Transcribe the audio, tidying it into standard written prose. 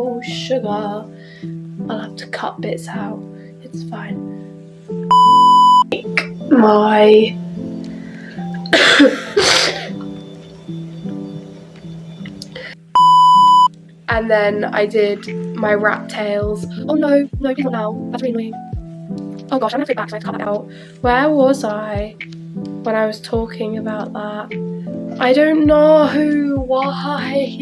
Oh, sugar. I'll have to cut bits out. It's fine. My and then I did my rat tails. Oh no, please not now. That's really annoying. Oh gosh, I'm gonna have to go back so I have to cut that out. Where was I when I was talking about that? I don't know why.